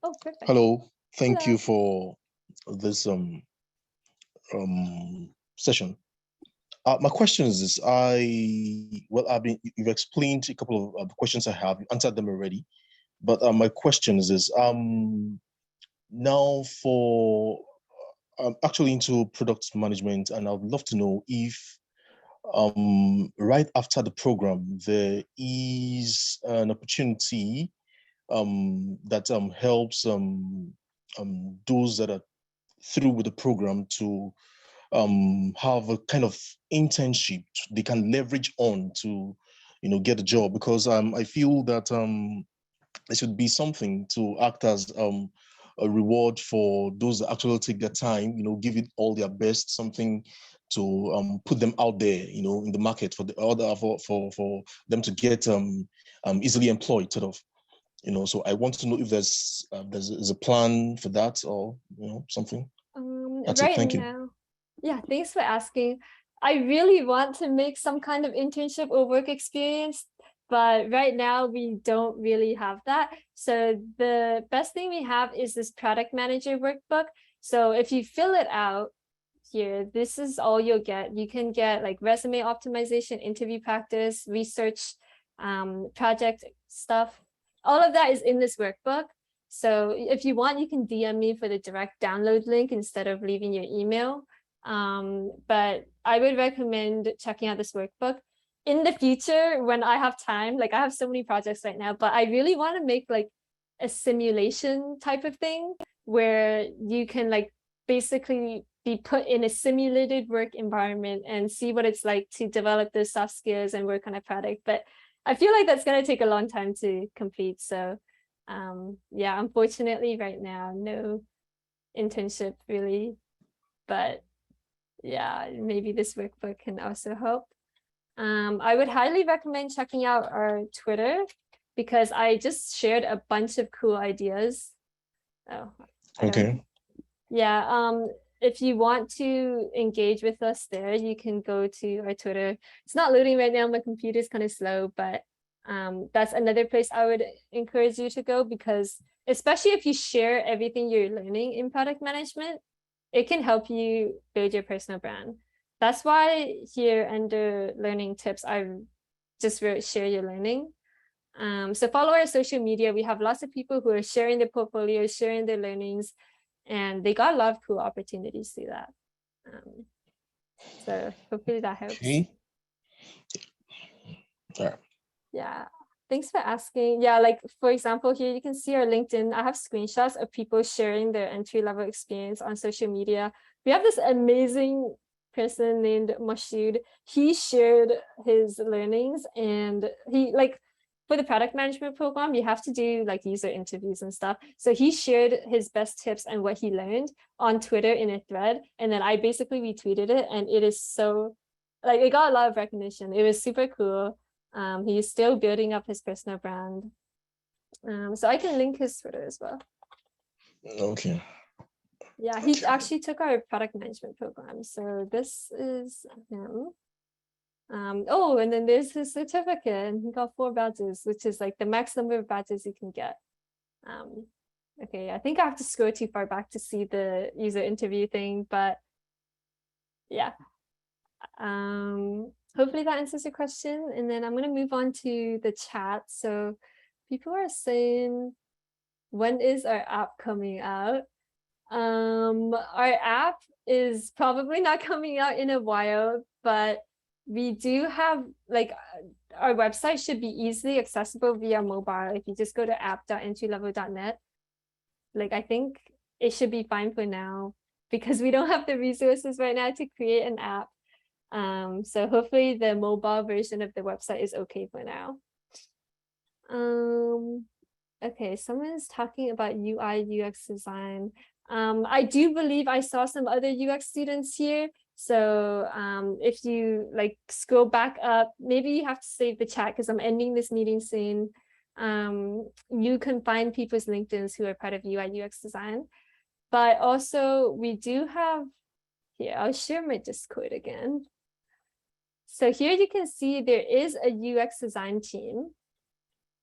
Oh, perfect. Hello, thank Hello. you for this session. My question is this: you've explained a couple of the questions I have. You answered them already, but my question is this: now for I'm actually into product management, and I would love to know if right after the program there is an opportunity that helps those that are through with the program to have a kind of internship they can leverage on to get a job, because I feel that there should be something to act as a reward for those that actually take their time, give it all their best, something to put them out there, in the market for them to get easily employed, sort of. So I want to know if there's a plan for that, or something. That's Right it. Thank you. now, yeah, thanks for asking. I really want to make some kind of internship or work experience, but right now we don't really have that. So the best thing we have is this product manager workbook. So if you fill it out here, this is all you'll get. You can get like resume optimization, interview practice, research, project stuff. All of that is in this workbook. So if you want, you can DM me for the direct download link instead of leaving your email. But I would recommend checking out this workbook. In the future, when I have time, like I have so many projects right now, but I really want to make like a simulation type of thing where you can like basically be put in a simulated work environment and see what it's like to develop those soft skills and work on a product. But I feel like that's going to take a long time to complete. So yeah, unfortunately right now, no internship really, but yeah, maybe this workbook can also help. I would highly recommend checking out our Twitter because I just shared a bunch of cool ideas. Oh, Okay. Yeah, if you want to engage with us there, you can go to our Twitter. It's not loading right now, my computer's kind of slow, but that's another place I would encourage you to go, because especially if you share everything you're learning in product management, it can help you build your personal brand. That's why here under learning tips, I just wrote share your learning. So follow our social media. We have lots of people who are sharing their portfolios, sharing their learnings, and they got a lot of cool opportunities through that. So hopefully that helps. Okay. Yeah. Yeah, thanks for asking. Yeah, like for example, here you can see our LinkedIn. I have screenshots of people sharing their entry-level experience on social media. We have this amazing person named Mashoud. He shared his learnings, and he like for the product management program, you have to do like user interviews and stuff. So he shared his best tips and what he learned on Twitter in a thread. And then I basically retweeted it, and it is so like it got a lot of recognition. It was super cool. He's still building up his personal brand. So I can link his Twitter as well. Okay. Yeah, he actually took our product management program. So this is him. Oh, and then there's his certificate, and he got 4 badges, which is like the max number of badges you can get. Okay, I think I have to scroll too far back to see the user interview thing, but yeah. Hopefully that answers your question. And then I'm going to move on to the chat. So people are saying, when is our app coming out? Our app is probably not coming out in a while, but we do have like our website should be easily accessible via mobile. If you just go to app.entrylevel.net, like I think it should be fine for now, because we don't have the resources right now to create an app. So hopefully the mobile version of the website is okay for now. Okay, someone is talking about UI UX design. I do believe I saw some other UX students here. So if you like scroll back up, maybe you have to save the chat because I'm ending this meeting soon. You can find people's LinkedIns who are part of UI UX design. But also we do have, here, I'll share my Discord again. So here you can see there is a UX design team.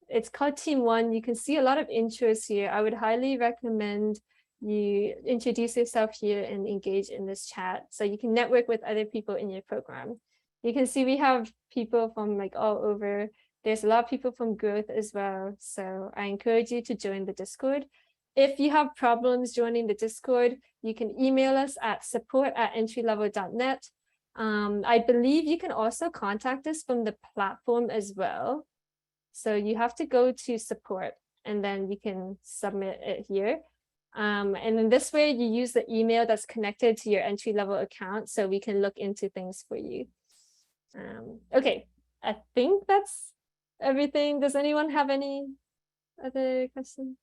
It's called Team 1. You can see a lot of intros here. I would highly recommend you introduce yourself here and engage in this chat so you can network with other people in your program. You can see we have people from like all over. There's a lot of people from growth as well. So I encourage you to join the Discord. If you have problems joining the Discord, you can email us at support@entrylevel.net. I believe you can also contact us from the platform as well. So you have to go to support and then you can submit it here. And in this way, you use the email that's connected to your entry-level account so we can look into things for you. Okay, I think that's everything. Does anyone have any other questions?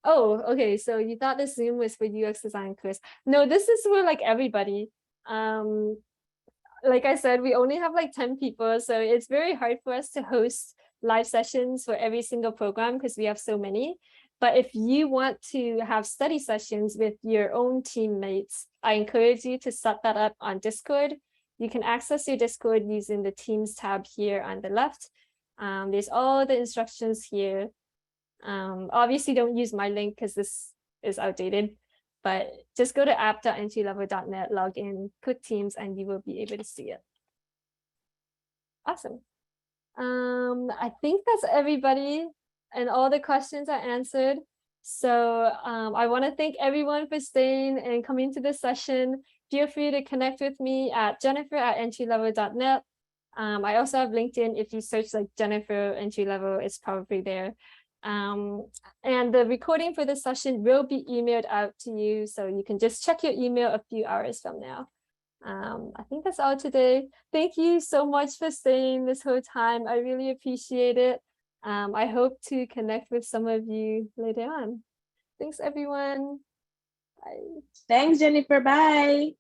Oh, okay, so you thought the Zoom was for UX design course. No, this is for like everybody. Like I said, we only have like 10 people, so it's very hard for us to host live sessions for every single program because we have so many. But if you want to have study sessions with your own teammates, I encourage you to set that up on Discord. You can access your Discord using the Teams tab here on the left. There's all the instructions here. Obviously don't use my link because this is outdated, but just go to app.entrylevel.net, log in, click Teams, and you will be able to see it. Awesome. I think that's everybody and all the questions are answered. So I want to thank everyone for staying and coming to this session. Feel free to connect with me at jennifer@entrylevel.net. I also have LinkedIn. If you search like Jennifer Entry Level, it's probably there. And the recording for this session will be emailed out to you, so you can just check your email a few hours from now. I think that's all today. Thank you so much for staying this whole time. I really appreciate it. I hope to connect with some of you later on. Thanks, everyone. Bye. Thanks, Jennifer. Bye.